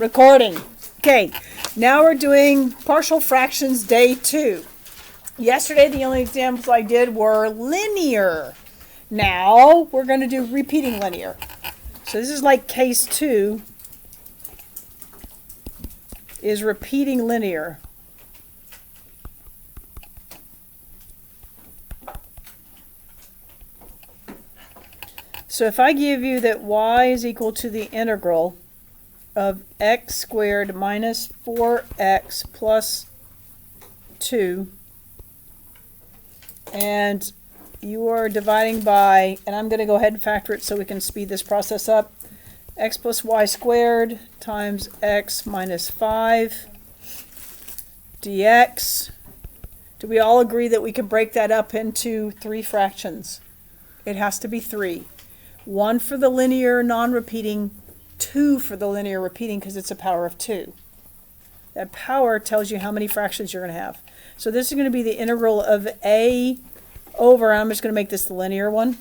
Recording. Okay, now we're doing partial fractions day 2. Yesterday the only examples I did were linear. Now we're going to do repeating linear. So this is like case 2 is repeating linear. So if I give you that y is equal to the integral of x squared minus 4x plus 2, and you are dividing by, and I'm going to go ahead and factor it so we can speed this process up, x plus y squared times x minus 5 dx. Do we all agree that we can break that up into 3 fractions? It has to be 3. 1 for the linear non-repeating, 2 for the linear repeating because it's a power of 2. That power tells you how many fractions you're going to have. So this is going to be the integral of a over, I'm just going to make this the linear one.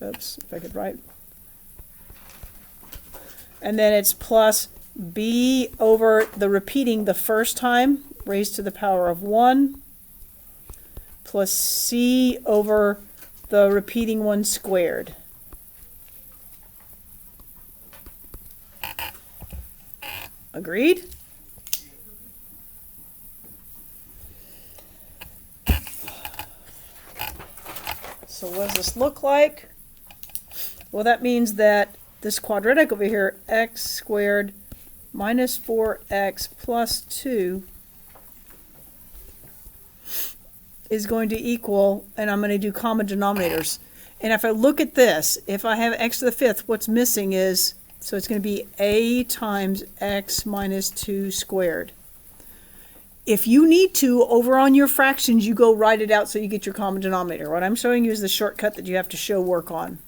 Oops, if I could write. And then it's plus b over the repeating the first time, raised to the power of 1, plus c over the repeating one squared. Agreed? So what does this look like? Well, that means that this quadratic over here, x squared minus 4x plus 2, is going to equal, and I'm going to do common denominators. And if I look at this, if I have x to the 5th, what's missing is, so it's going to be a times x minus 2 squared. If you need to, over on your fractions, you go write it out so you get your common denominator. What I'm showing you is the shortcut that you have to show work on.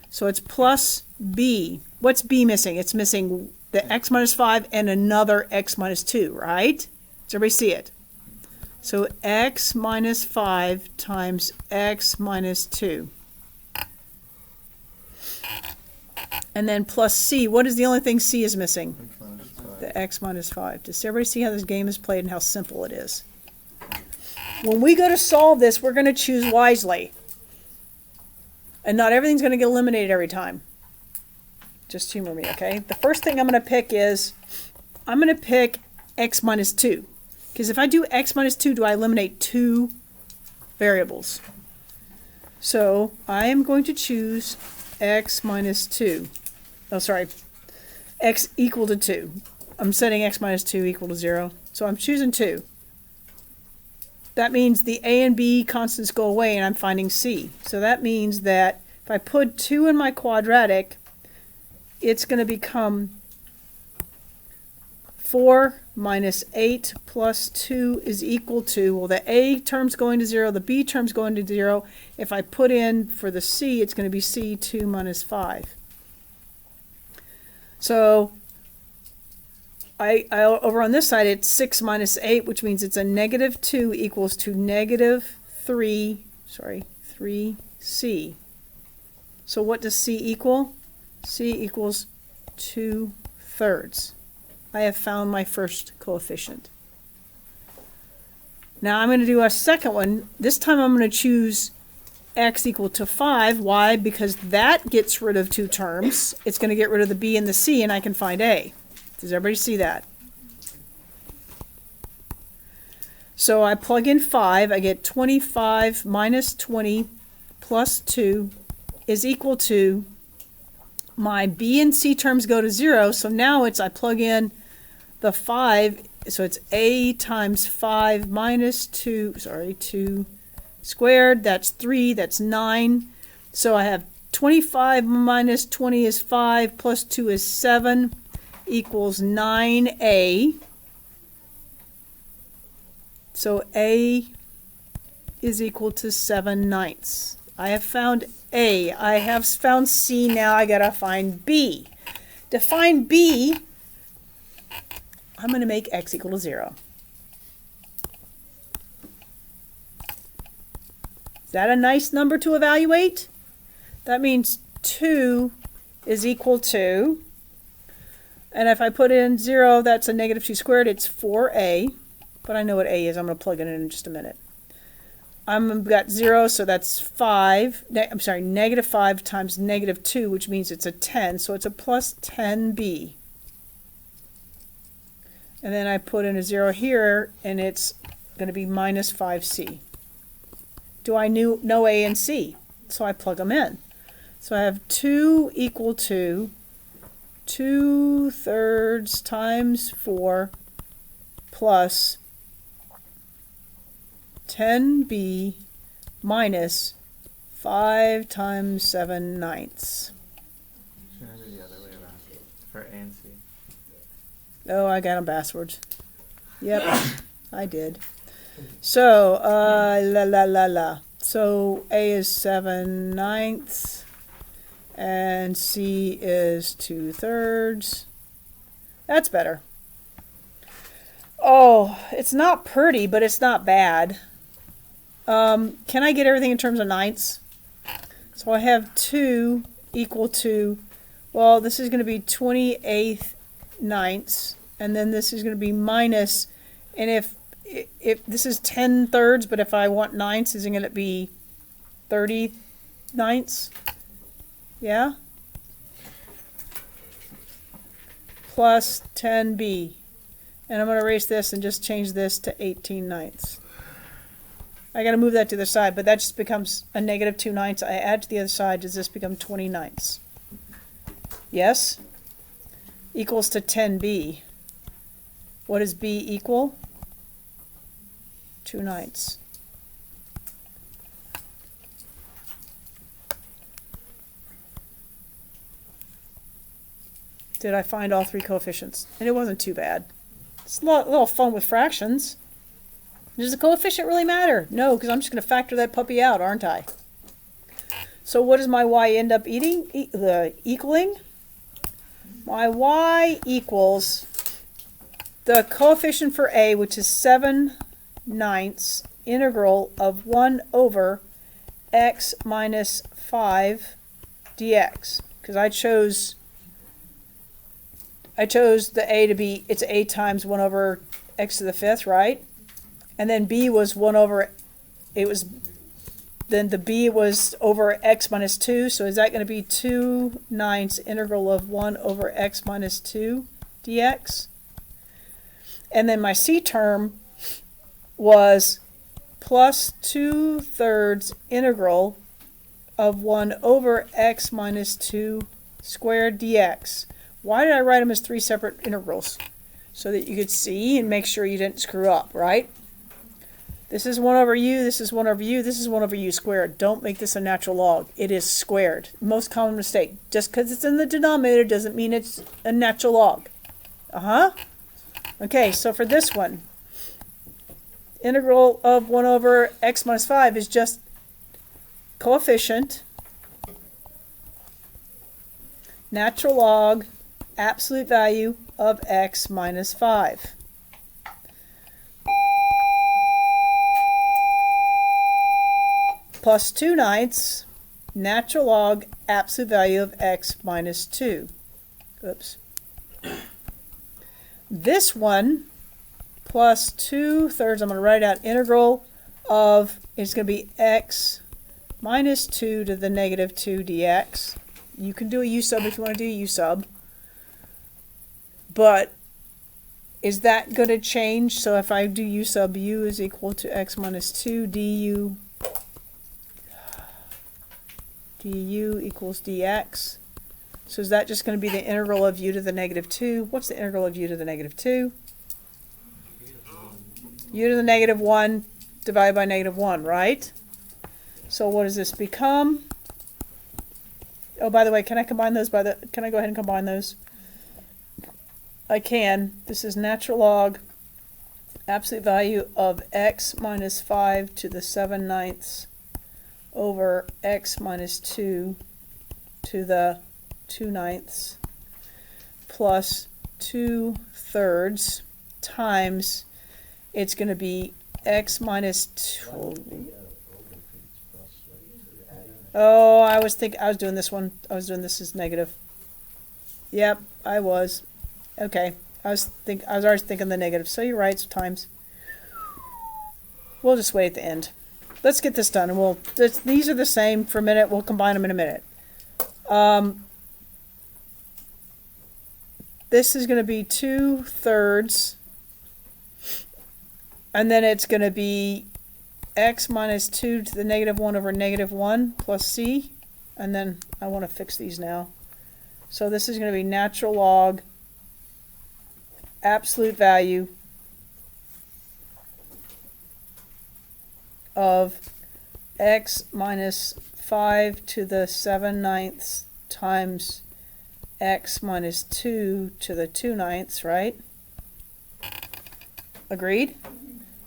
So it's plus b. What's b missing? It's missing the x minus 5 and another x minus 2, right? Does everybody see it? So x minus 5 times x minus 2. And then plus c. What is the only thing c is missing? The x minus 5. Does everybody see how this game is played and how simple it is? When we go to solve this, we're going to choose wisely. And not everything's going to get eliminated every time. Just humor me, okay? The first thing I'm going to pick is, I'm going to pick x minus 2. Because if I do x minus 2, do I eliminate 2 variables? So I am going to choose x minus 2. Oh, sorry. X equal to 2. I'm setting x minus 2 equal to 0. So I'm choosing 2. That means the a and b constants go away and I'm finding c. So that means that if I put 2 in my quadratic, it's going to become 4 minus 8 plus 2 is equal to, well, the a term's going to 0, the b term's going to 0. If I put in for the c, it's going to be c2 minus 5. So I over on this side, it's 6 minus 8, which means it's a negative 2 equals to negative 3, 3c. So what does c equal? C equals 2/3. I have found my first coefficient. Now I'm going to do a second one. This time I'm going to choose x equal to 5. Why? Because that gets rid of 2 terms. It's going to get rid of the b and the c, and I can find a. Does everybody see that? So I plug in 5. I get 25 minus 20 plus 2 is equal to, my b and c terms go to 0. So now it's, I plug in the 5. So it's a times 5 minus 2 squared. That's 3. That's 9. So I have 25 minus 20 is 5 plus 2 is 7 equals 9a. So a is equal to 7/9. I have found a. I have found c. Now I gotta find b. To find b, I'm going to make x equal to 0. Is that a nice number to evaluate? That means 2 is equal to, And if I put in 0, that's a negative 2 squared. It's 4a. But I know what a is. I'm going to plug it in just a minute. I've got 0, so that's 5. I'm sorry, negative 5 times negative 2, which means it's a 10. So it's a plus 10b. And then I put in a 0 here, and it's going to be minus 5c. Do I know a and c? So I plug them in. So I have 2 equal to 2/3 times 4 plus 10b minus 5 times 7/9. Should I do the other way around for A and C? Oh, I got them backwards. Yep, I did. So, So A is 7/9 and C is 2/3. That's better. Oh, it's not pretty, but it's not bad. Can I get everything in terms of ninths? So I have 2 equal to, well, this is going to be 28 ninths, and then this is going to be minus, and if this is 10/3, but if I want ninths, is it going to be 30 ninths? Yeah? Plus 10b. And I'm going to erase this and just change this to 18 ninths. I got to move that to the side, but that just becomes a negative 2 ninths. I add to the other side. Does this become 20 ninths? Yes? Equals to 10b. What does b equal? 2 ninths. Did I find all 3 coefficients? And it wasn't too bad. It's a little fun with fractions. Does the coefficient really matter? No, because I'm just going to factor that puppy out, aren't I? So what does my y end up equaling? My y equals the coefficient for a, which is 7/9 integral of 1 over x minus 5 dx. Because I chose the a to be, it's a times 1 over x to the 5th, right? And then b was 1 over, then the b was over x minus 2, so is that going to be 2/9 integral of 1 over x minus 2 dx? And then my c term was plus 2/3 integral of 1 over x minus 2 squared dx. Why did I write them as 3 separate integrals? So that you could see and make sure you didn't screw up, right? This is 1 over u, this is 1 over u, this is 1 over u squared. Don't make this a natural log. It is squared. Most common mistake. Just because it's in the denominator doesn't mean it's a natural log. Okay, so for this one, integral of 1 over x minus 5 is just coefficient, natural log, absolute value of x minus 5. Plus 2/9 natural log, absolute value of x minus 2. Oops. This one, plus 2/3, I'm going to write out integral of, it's going to be x minus 2 to the negative 2 dx. You can do a u sub if you want to do a u sub. But is that going to change? So if I do u sub, u is equal to x minus 2 du equals dx. So is that just going to be the integral of u to the negative 2? What's the integral of u to the negative 2? U to the negative 1 divided by negative 1, right? So what does this become? Oh, by the way, can I combine those can I go ahead and combine those? I can. This is natural log, absolute value of x minus 5 to the 7/9 over x minus 2 to the 2/9 plus 2/3 times, it's going to be x minus 2. Oh, I was doing this one. I was doing this as negative. Yep, I was. Okay, I was already thinking the negative, so you're right, it's times. We'll just wait at the end. Let's get this done, and these are the same for a minute, we'll combine them in a minute. This is going to be 2/3, and then it's going to be x minus 2 to the negative 1 over negative 1 plus c, and then I want to fix these now. So this is going to be natural log absolute value of x minus 5 to the 7/9 times x minus 2 to the 2/9, right? Agreed?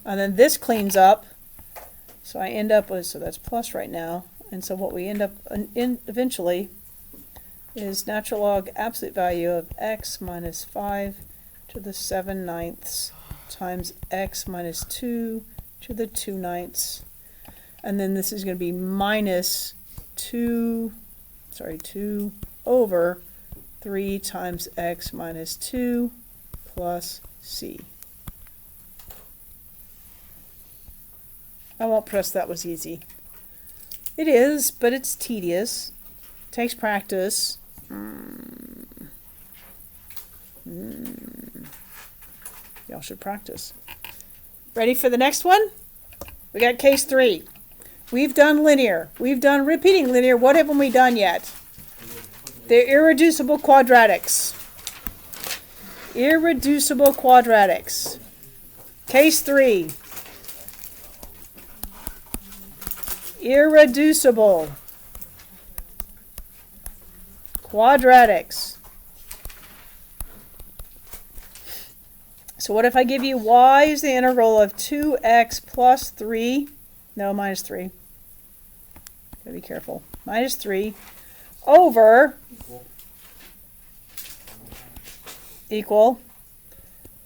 And then this cleans up, so I end up with, so that's plus right now, and so what we end up in eventually is natural log absolute value of x minus 5 to the 7/9 times x minus 2 to the 2/9, and then this is going to be minus 2 over 3 times x minus 2 plus c. I won't press that was easy. It is, but it's tedious. Takes practice. Y'all should practice. Ready for the next one? We got case 3. We've done linear. We've done repeating linear. What haven't we done yet? The irreducible quadratics. Irreducible quadratics. Case 3. Irreducible quadratics. So what if I give you y is the integral of 2x plus 3, no, minus 3. Gotta be careful. Minus 3 over equal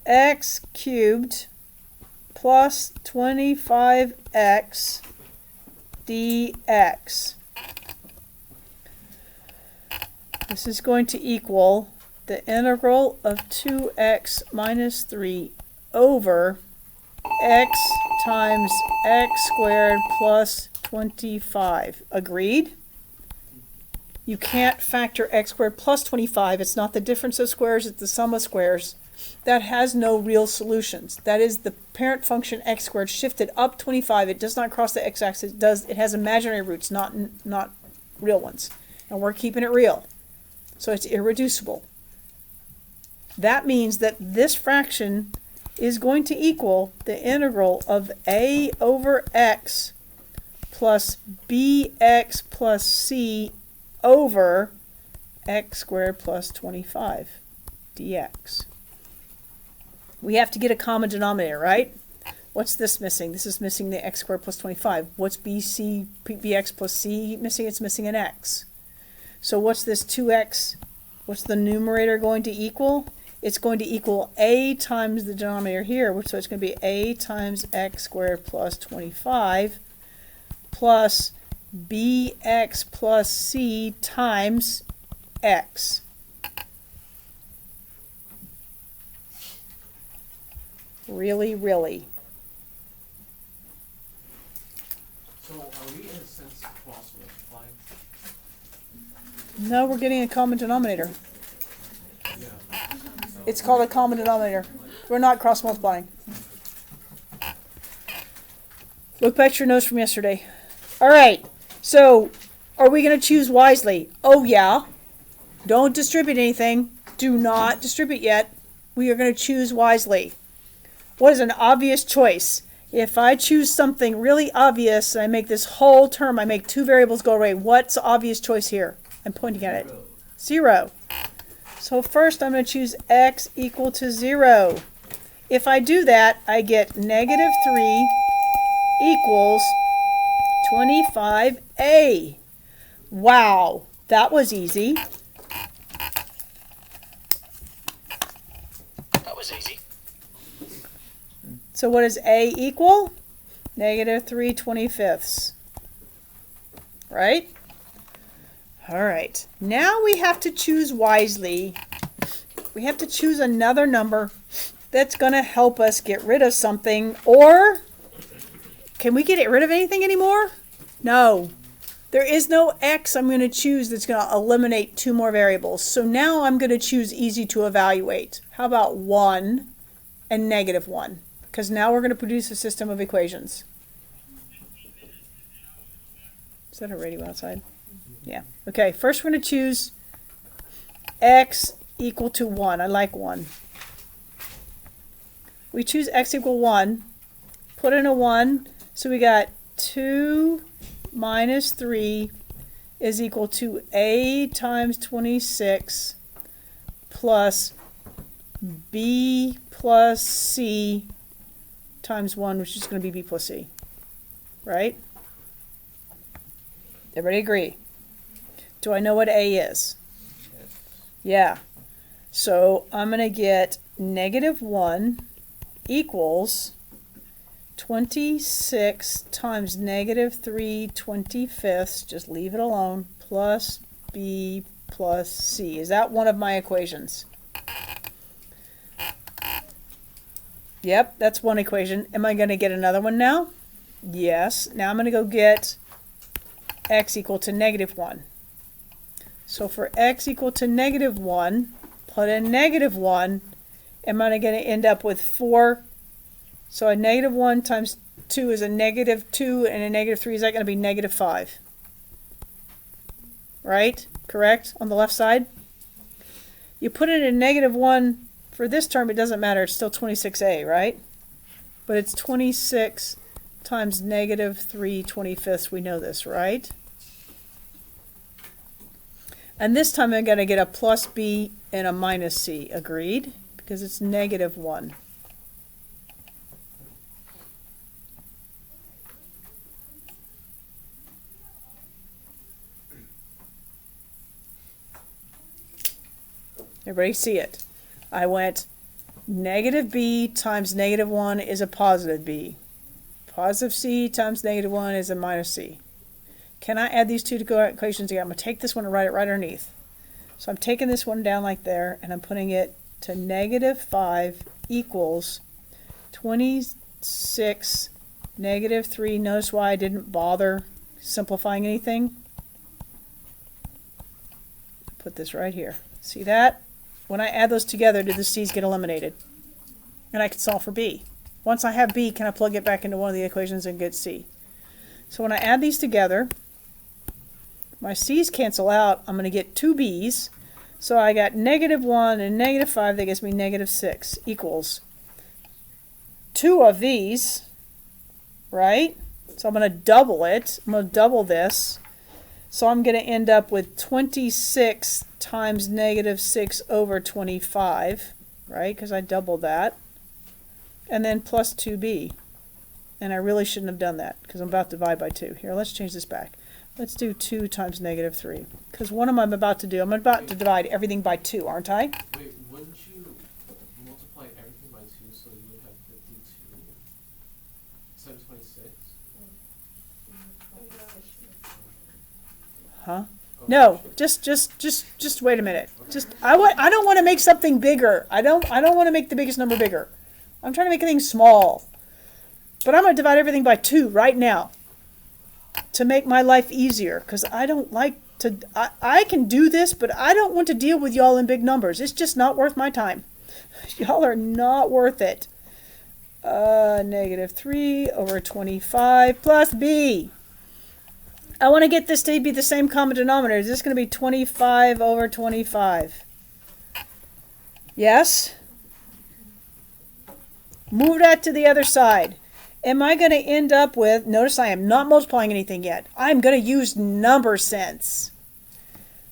x cubed plus 25x dx. This is going to equal the integral of 2x minus 3 over x times x squared plus 25. Agreed? You can't factor x squared plus 25. It's not the difference of squares, it's the sum of squares. That has no real solutions. That is the parent function x squared shifted up 25. It does not cross the x-axis. It has imaginary roots, not real ones. And we're keeping it real. So it's irreducible. That means that this fraction is going to equal the integral of a over x plus bx plus c over x squared plus 25 dx. We have to get a common denominator, right? What's this missing? This is missing the x squared plus 25. What's bx plus c missing? It's missing an x. So what's this 2x? What's the numerator going to equal? It's going to equal a times the denominator here, so it's going to be a times x squared plus 25 plus bx plus c times x. Really, really. So are we in a sense cross multiplying? No, we're getting a common denominator. Yeah. It's called a common denominator. We're not cross multiplying. Look back at your notes from yesterday. All right, so are we going to choose wisely? Oh, yeah. Don't distribute anything. Do not distribute yet. We are going to choose wisely. What is an obvious choice? If I choose something really obvious and I make this whole term, I make two variables go away, what's the obvious choice here? I'm pointing at it. 0. So first I'm going to choose x equal to 0. If I do that, I get negative 3 equals 25a. Wow, that was easy. That was easy. So what does a equal? Negative 3/25. Right? All right. Now we have to choose wisely. We have to choose another number that's going to help us get rid of something. Or can we get rid of anything anymore? No. There is no x I'm going to choose that's going to eliminate two more variables. So now I'm going to choose easy to evaluate. How about 1 and negative 1? Because now we're going to produce a system of equations. Is that a radio outside? Yeah. Okay, first we're going to choose x equal to 1. I like 1. We choose x equal 1. Put in a 1. So we got 2 minus 3 is equal to a times 26 plus b plus c times 1, which is going to be b plus c. Right? Everybody agree? Do I know what a is? Yes. Yeah. So I'm going to get negative 1 equals 26 times negative 3 25ths, just leave it alone, plus b plus c. Is that one of my equations? Yep, that's one equation. Am I going to get another one now? Yes. Now I'm going to go get x equal to negative 1. So for x equal to negative 1, put in negative 1, am I going to end up with 4? So a negative 1 times 2 is a negative 2, and a negative 3, is that going to be negative 5? Right? Correct? On the left side? You put in a negative 1 for this term, it doesn't matter. It's still 26a, right? But it's 26 times negative 3 25ths. We know this, right? And this time I'm going to get a plus b and a minus c. Agreed? Because it's negative 1. Everybody see it? I went negative b times negative 1 is a positive b. Positive c times negative 1 is a minus c. Can I add these two equations together? I'm going to take this one and write it right underneath. So I'm taking this one down like there, and I'm putting it to negative 5 equals 26 negative 3. Notice why I didn't bother simplifying anything? Put this right here. See that? When I add those together, do the c's get eliminated? And I can solve for b. Once I have b, can I plug it back into one of the equations and get c? So when I add these together, my c's cancel out. I'm going to get 2 b's. So I got negative 1 and negative 5. That gives me negative 6 equals 2 of these, right? So I'm going to double it. I'm going to double this. So I'm going to end up with 26 times negative 6 over 25, right? Because I doubled that. And then plus 2b. And I really shouldn't have done that because I'm about to divide by 2. Here, let's change this back. Let's do 2 times negative 3. Because what am I about to do? I'm about to divide everything by 2, aren't I? Wait, wouldn't you multiply everything by 2 so you would have 52? 726? Huh? No, just wait a minute. I don't want to make something bigger. I don't want to make the biggest number bigger. I'm trying to make things small. But I'm going to divide everything by 2 right now to make my life easier, because I don't like to, I can do this, but I don't want to deal with y'all in big numbers. It's just not worth my time. Y'all are not worth it. Negative 3 over 25 plus b. I want to get this to be the same common denominator. Is this going to be 25 over 25? Yes? Move that to the other side. Am I going to end up with, notice I am not multiplying anything yet. I'm going to use number sense.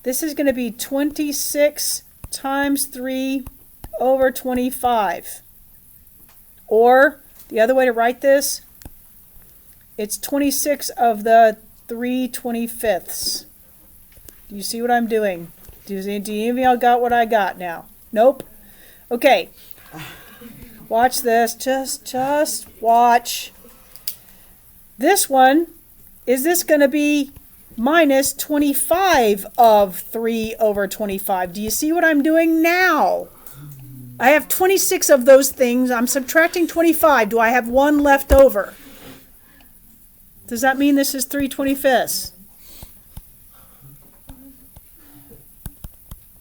This is going to be 26 times 3 over 25. Or, the other way to write this, it's 26 of the 3 25ths. Do you see what I'm doing? Do any of y'all got what I got now? Nope. Okay. Watch this. Just watch. This one, is this going to be minus 25 of 3 over 25? Do you see what I'm doing now? I have 26 of those things. I'm subtracting 25. Do I have one left over? Does that mean this is 3/25? Is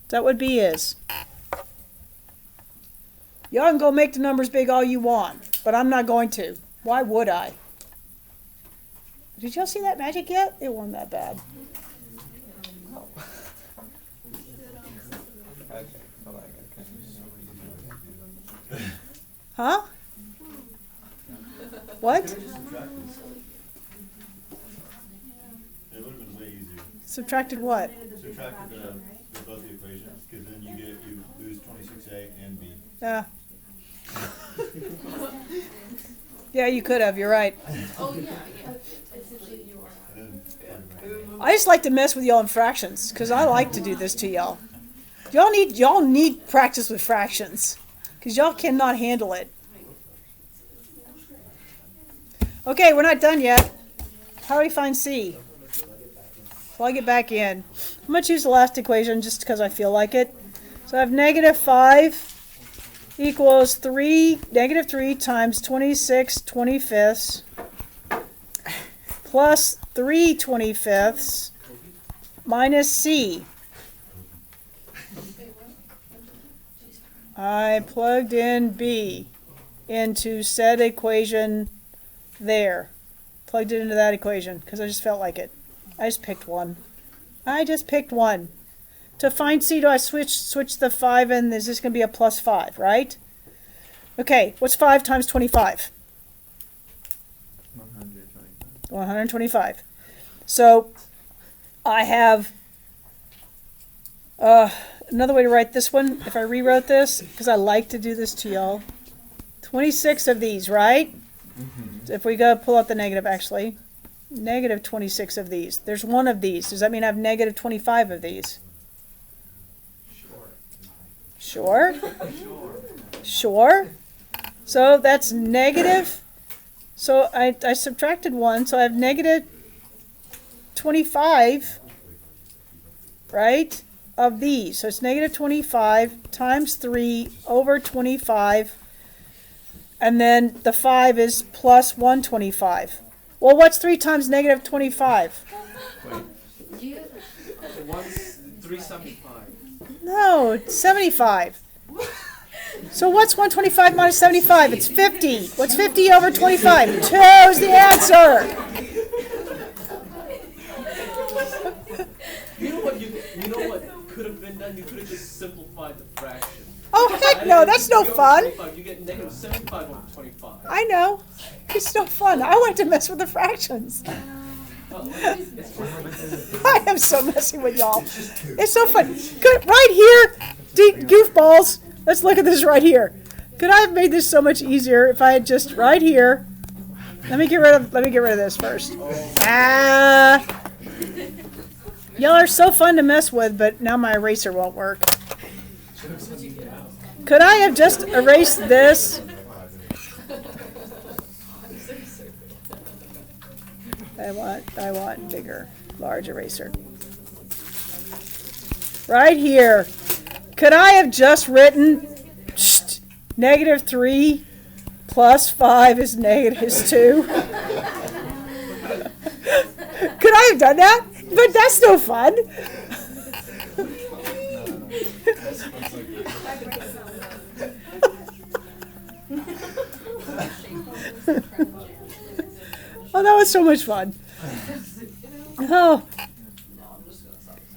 that what B is? Y'all can go make the numbers big all you want, but I'm not going to. Why would I? Did y'all see that magic yet? It wasn't that bad. Okay, hold on, I gotta Huh? What? It would have been way easier. Subtracted what? Subtracted both the equations, because then you lose 26A and B. Yeah. Yeah, you could have. You're right. Oh, yeah, yeah. Essentially, you are. And then, I just like to mess with y'all in fractions because I like to do this to y'all. Y'all need practice with fractions because y'all cannot handle it. Okay, we're not done yet. How do we find C? Plug it back in. I'm going to choose the last equation just because I feel like it. So I have -5 equals -3 times 26/25 plus 3/25 minus C. I plugged in B into said equation there. Plugged it into that equation because I just felt like it. I just picked one. To find C, do I switch the 5 and is this going to be a +5, right? Okay, what's 5 times 25? 125. 125. So I have another way to write this one, if I rewrote this, because I like to do this to y'all. 26 of these, right? If we go pull out the negative, actually. -26 of these. There's one of these. Does that mean I have -25 of these? Sure? Sure. So that's negative. So I subtracted 1, so I have -25, right, of these. So it's -25 times 3 over 25, and then the 5 is plus 125. Well, what's 3 times -25? You, One's 375. No, it's 75. So what's 125 minus 75? It's 50. What's 50 over 25? 2 is the answer. You know what could have been done? You could have just simplified the fraction. Oh, heck no, that's no fun. You get -75 over 25. I know. It's no fun. I like to mess with the fractions. I am so messy with y'all. It's so fun. Good, right here, goofballs. Let's look at this right here. Could I have made this so much easier if I had just right here? Let me get rid of this first. Y'all are so fun to mess with, but now my eraser won't work. Could I have just erased this? I want bigger, large eraser. Right here. Could I have just written -3 plus 5 is -2? Could I have done that? But that's no fun. Oh, that was so much fun. Oh.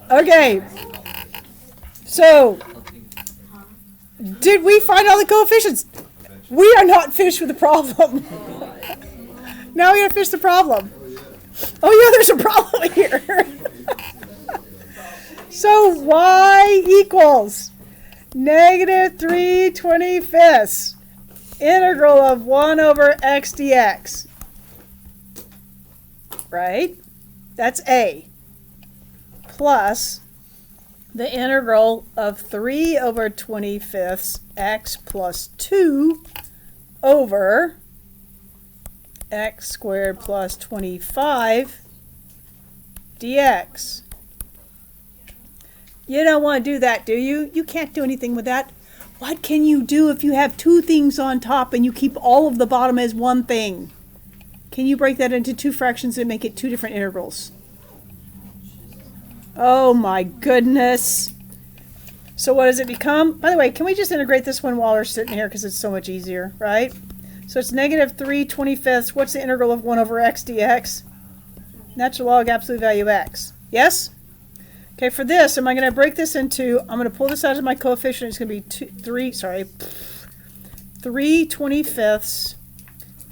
Okay. So, did we find all the coefficients? We are not finished with the problem. Now we gotta finish the problem. Oh yeah, there's a problem here. So y equals -3/25 integral of 1 over x dx. Right? That's A. Plus the integral of 3 over 25 x plus 2 over x squared plus 25 dx. You don't want to do that, do you? You can't do anything with that. What can you do if you have two things on top and you keep all of the bottom as one thing? Can you break that into two fractions and make it two different integrals? Oh my goodness. So what does it become? By the way, can we just integrate this one while we're sitting here because it's so much easier, right? So it's negative 3/25. What's the integral of 1 over x dx? Natural log absolute value x. Yes? Okay, for this, am I going to break this into, I'm going to pull this out as my coefficient. It's going to be 3/25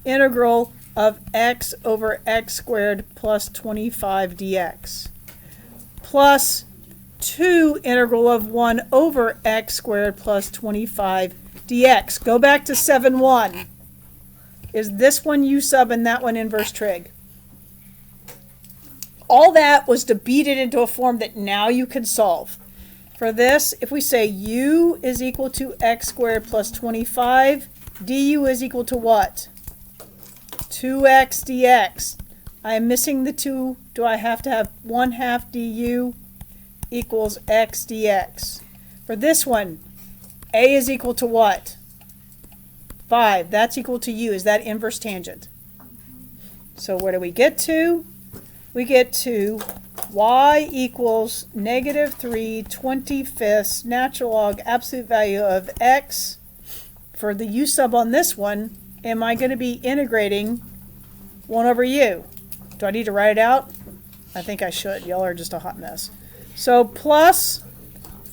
integral of x over x squared plus 25 dx. Plus 2 integral of 1 over x squared plus 25 dx. Go back to 7-1. Is this one u sub and that one inverse trig? All that was to beat it into a form that now you can solve. For this, if we say u is equal to x squared plus 25, du is equal to what? 2x dx. I am missing the 2. Do I have to have 1/2 du equals x dx? For this one, a is equal to what? 5. That's equal to u. Is that inverse tangent? So where do we get to? We get to y equals negative 3/25 natural log absolute value of x. For the u sub on this one, am I going to be integrating 1 over u? Do I need to write it out? I think I should. Y'all are just a hot mess. So plus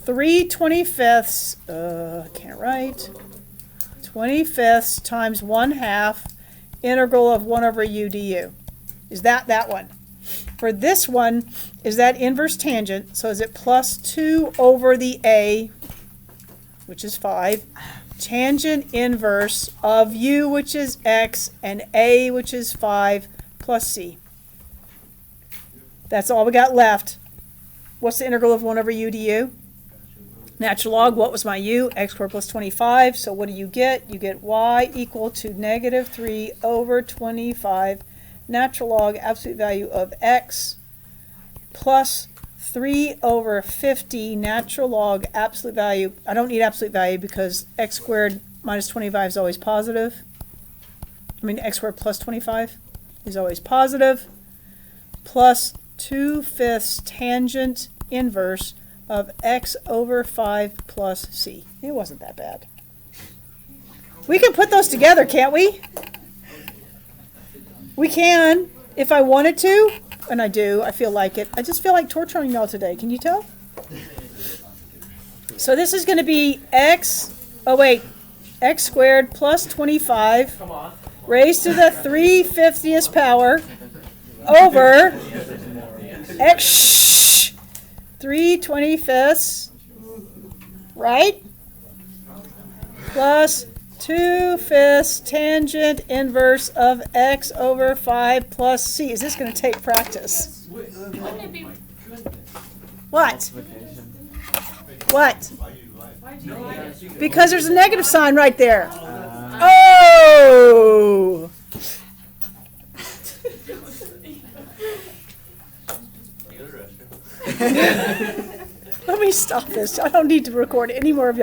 3/25, can't write, 25 times 1/2 integral of 1 over u du. Is that one? For this one, is that inverse tangent? So is it plus 2 over the a, which is 5, tangent inverse of u, which is x, and a, which is 5, plus c. That's all we got left. What's the integral of 1 over u du? Natural log, what was my u? X squared plus 25. So what do you get? You get y equal to negative 3 over 25 natural log absolute value of x plus 3 over 50 natural log absolute value. I don't need absolute value because x squared minus 25 is always positive. I mean x squared plus 25 is always positive, plus 2/5 tangent inverse of x over 5 plus c. It wasn't that bad. We can put those together, can't we? We can, if I wanted to, and I do. I feel like it. I just feel like torturing y'all today. Can you tell? So this is going to be x squared plus 25 raised to the 3/50th power over x 3/25, right? Plus 2/5 tangent inverse of x over 5 plus c. Is this going to take practice? Wouldn't it be good? What? Multiplication. What? Why'd you write it? Because there's a negative sign right there. Oh! Let me stop this. I don't need to record any more of y'all.